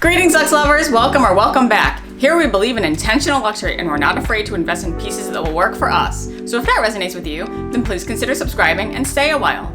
Greetings, luxe lovers! Welcome back. Here we believe in intentional luxury and we're not afraid to invest in pieces that will work for us. So if that resonates with you, then please consider subscribing and stay a while.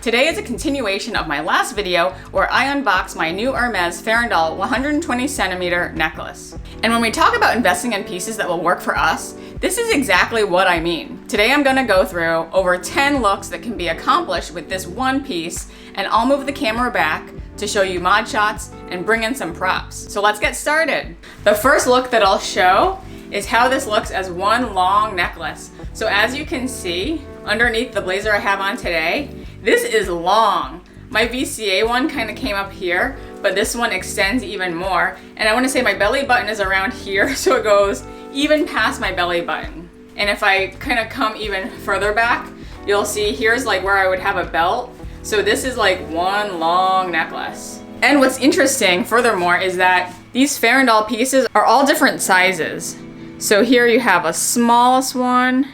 Today is a continuation of my last video where I unbox my new Hermès Farandole 120 centimeter necklace. And when we talk about investing in pieces that will work for us, this is exactly what I mean. Today I'm gonna go through over 10 looks that can be accomplished with this one piece, and I'll move the camera back to show you mod shots and bring in some props. So let's get started. The first look that I'll show is how this looks as one long necklace. So as you can see, underneath the blazer I have on today, this is long. My VCA one kind of came up here, but this one extends even more. And I want to say my belly button is around here, so it goes even past my belly button. And if I kind of come even further back, you'll see here's like where I would have a belt. So this is like one long necklace. And what's interesting furthermore is that these Farandole pieces are all different sizes. So here you have a smallest one,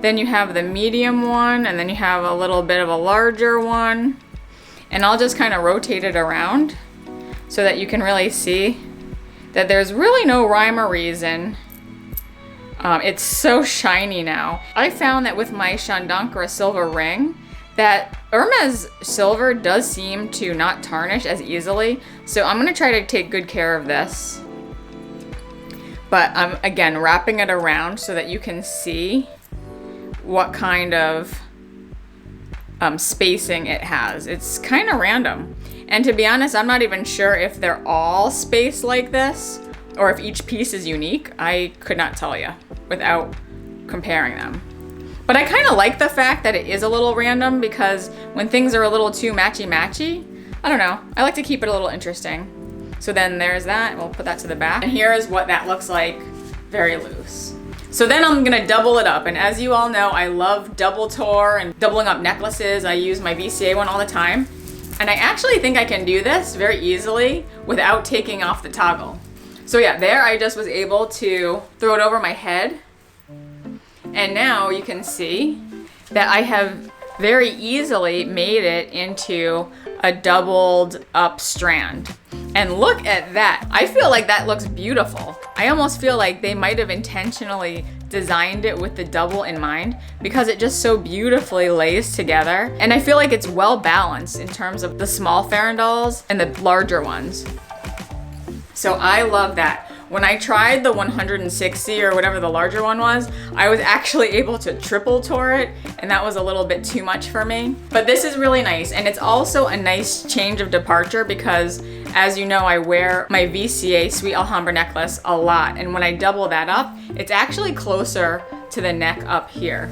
then you have the medium one, and then you have a little bit of a larger one. And I'll just kind of rotate it around so that you can really see that there's really no rhyme or reason. It's so shiny now. I found that with my Chandankra silver ring, that Hermès silver does seem to not tarnish as easily. So I'm gonna try to take good care of this. But I'm, again, wrapping it around so that you can see what kind of spacing it has. It's kind of random. And to be honest, I'm not even sure if they're all spaced like this or if each piece is unique. I could not tell you without comparing them. But I kind of like the fact that it is a little random, because when things are a little too matchy-matchy, I don't know, I like to keep it a little interesting. So then there's that, we'll put that to the back. And here is what that looks like, very loose. So then I'm gonna double it up. And as you all know, I love double tour and doubling up necklaces. I use my VCA one all the time. And I actually think I can do this very easily without taking off the toggle. So yeah, there I just was able to throw it over my head. And now you can see that I have very easily made it into a doubled up strand. And look at that. I feel like that looks beautiful. I almost feel like they might have intentionally designed it with the double in mind, because it just so beautifully lays together. And I feel like it's well balanced in terms of the small farandoles and the larger ones. So I love that. When I tried the 160 or whatever the larger one was, I was actually able to triple tour it, and that was a little bit too much for me. But this is really nice, and it's also a nice change of departure because, as you know, I wear my VCA Sweet Alhambra necklace a lot, and when I double that up, it's actually closer to the neck up here.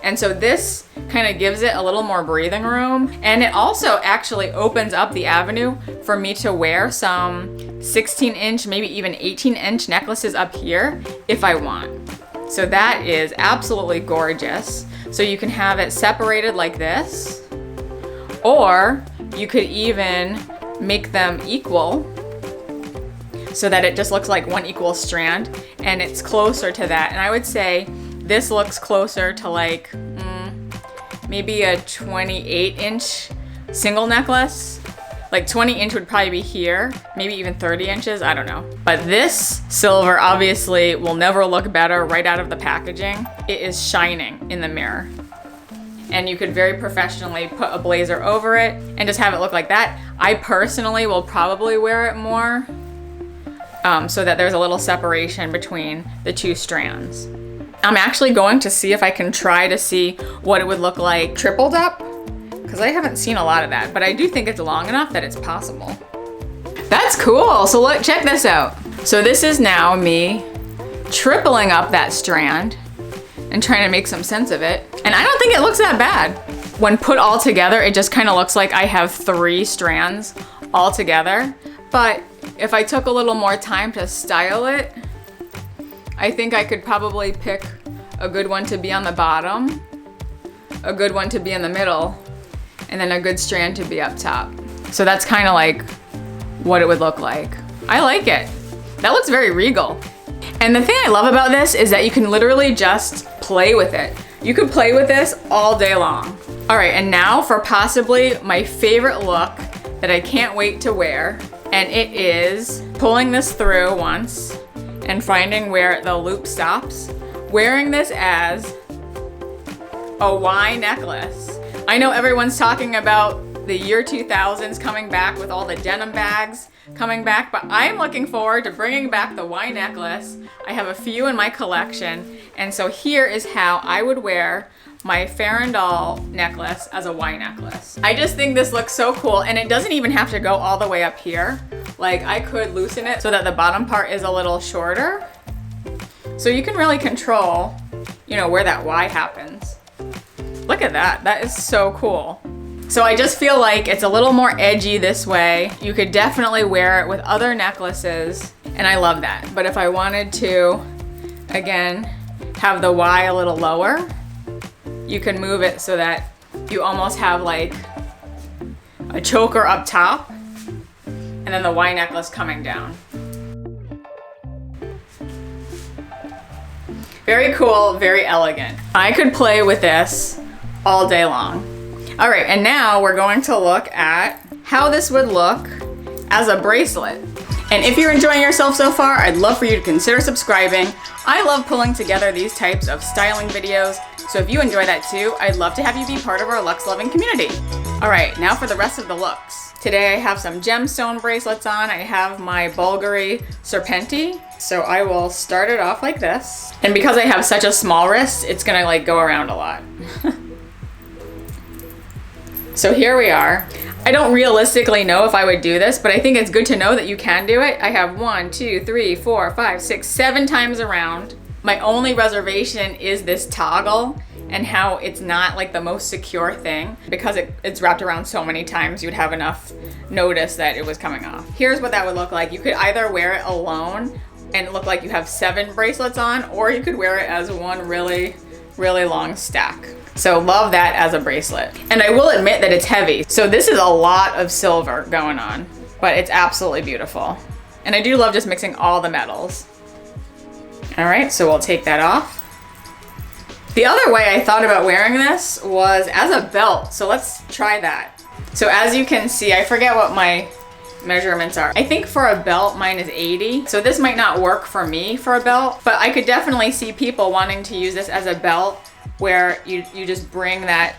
And so this kind of gives it a little more breathing room. And it also actually opens up the avenue for me to wear some 16-inch, maybe even 18-inch necklaces up here if I want. So that is absolutely gorgeous. So you can have it separated like this, or you could even make them equal so that it just looks like one equal strand, and it's closer to that. And I would say this looks closer to like maybe a 28-inch single necklace. Like 20-inch would probably be here, maybe even 30 inches, I don't know. But this silver obviously will never look better right out of the packaging. It is shining in the mirror. And you could very professionally put a blazer over it and just have it look like that. I personally will probably wear it more so that there's a little separation between the two strands. I'm actually going to see if I can try to see what it would look like tripled up, because I haven't seen a lot of that, but I do think it's long enough that it's possible. That's cool. So look, check this out. So this is now me tripling up that strand and trying to make some sense of it. And I don't think it looks that bad. When put all together, it just kind of looks like I have 3 strands all together. But if I took a little more time to style it, I think I could probably pick a good one to be on the bottom, a good one to be in the middle, and then a good strand to be up top. So that's kind of like what it would look like. I like it. That looks very regal. And the thing I love about this is that you can literally just play with it. You could play with this all day long. All right, and now for possibly my favorite look that I can't wait to wear. And it is pulling this through once and finding where the loop stops, wearing this as a Y necklace. I know everyone's talking about the year 2000s coming back with all the denim bags coming back, but I'm looking forward to bringing back the Y necklace. I have a few in my collection, and so here is how I would wear my Farandole necklace as a Y necklace. I just think this looks so cool, and it doesn't even have to go all the way up here. Like, I could loosen it so that the bottom part is a little shorter. So you can really control, you know, where that Y happens. Look at that, that is so cool. So I just feel like it's a little more edgy this way. You could definitely wear it with other necklaces, and I love that. But if I wanted to, again, have the Y a little lower, you can move it so that you almost have like a choker up top and then the Y necklace coming down. Very cool, very elegant. I could play with this all day long. All right, and now we're going to look at how this would look as a bracelet. And if you're enjoying yourself so far, I'd love for you to consider subscribing. I love pulling together these types of styling videos, so if you enjoy that too, I'd love to have you be part of our luxe loving community. All right, now for the rest of the looks. Today I have some gemstone bracelets on. I have my Bulgari Serpenti. So I will start it off like this. And because I have such a small wrist, it's gonna like go around a lot. So here we are. I don't realistically know if I would do this, but I think it's good to know that you can do it. I have 1, 2, 3, 4, 5, 6, 7 times around. My only reservation is this toggle and how it's not like the most secure thing. Because it's wrapped around so many times, you'd have enough notice that it was coming off. Here's what that would look like. You could either wear it alone and look like you have 7 bracelets on, or you could wear it as one really, really long stack. So love that as a bracelet. And I will admit that it's heavy. So this is a lot of silver going on, but it's absolutely beautiful. And I do love just mixing all the metals. All right, so we'll take that off. The other way I thought about wearing this was as a belt. So let's try that. So as you can see, I forget what my measurements are. I think for a belt, mine is 80. So this might not work for me for a belt, but I could definitely see people wanting to use this as a belt where you just bring that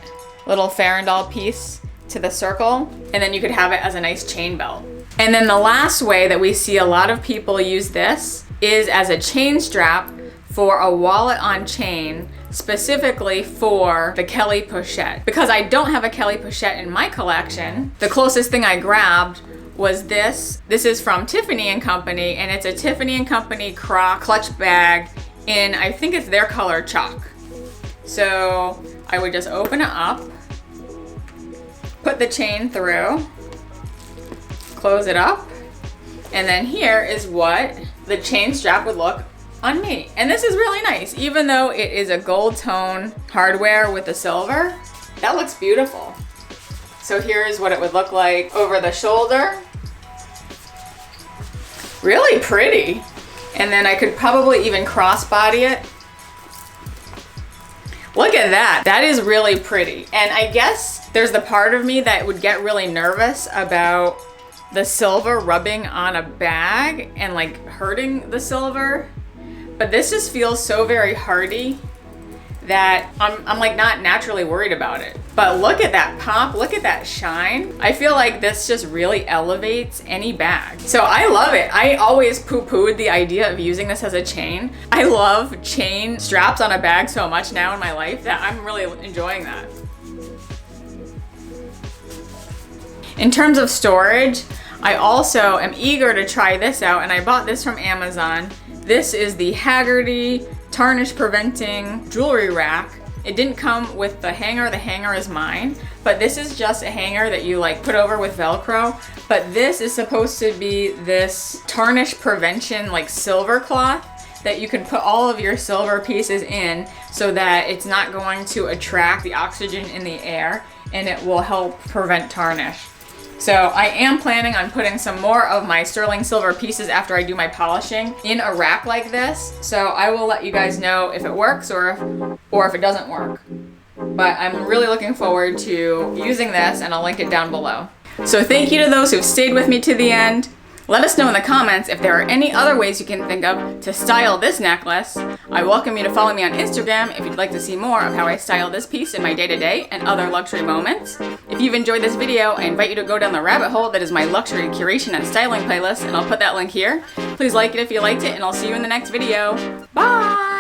little Farandole piece to the circle, and then you could have it as a nice chain belt. And then the last way that we see a lot of people use this is as a chain strap for a wallet on chain, specifically for the Kelly pochette. Because I don't have a Kelly pochette in my collection, the closest thing I grabbed was this. This is from Tiffany & Company, and it's a Tiffany & Company croc clutch bag in, I think it's their color chalk. So I would just open it up, put the chain through, close it up, and then here is what the chain strap would look on me. And this is really nice. Even though it is a gold tone hardware with the silver, that looks beautiful. So here's what it would look like over the shoulder. Really pretty. And then I could probably even crossbody it. Look at that. That is really pretty. And I guess there's the part of me that would get really nervous about the silver rubbing on a bag and like hurting the silver. But this just feels so very hardy that I'm like not naturally worried about it. But look at that pop, look at that shine. I feel like this just really elevates any bag. So I love it. I always poo-pooed the idea of using this as a chain. I love chain straps on a bag so much now in my life that I'm really enjoying that. In terms of storage, I also am eager to try this out, and I bought this from Amazon. This is the Haggerty tarnish preventing jewelry rack. It didn't come with the hanger. The hanger is mine, but this is just a hanger that you like put over with Velcro. But this is supposed to be this tarnish prevention like silver cloth that you can put all of your silver pieces in so that it's not going to attract the oxygen in the air, and it will help prevent tarnish. So I am planning on putting some more of my sterling silver pieces after I do my polishing in a rack like this. So I will let you guys know if it works or if it doesn't work. But I'm really looking forward to using this, and I'll link it down below. So thank you to those who've stayed with me to the end. Let us know in the comments if there are any other ways you can think of to style this necklace. I welcome you to follow me on Instagram if you'd like to see more of how I style this piece in my day-to-day and other luxury moments. If you've enjoyed this video, I invite you to go down the rabbit hole that is my luxury curation and styling playlist, and I'll put that link here. Please like it if you liked it, and I'll see you in the next video. Bye!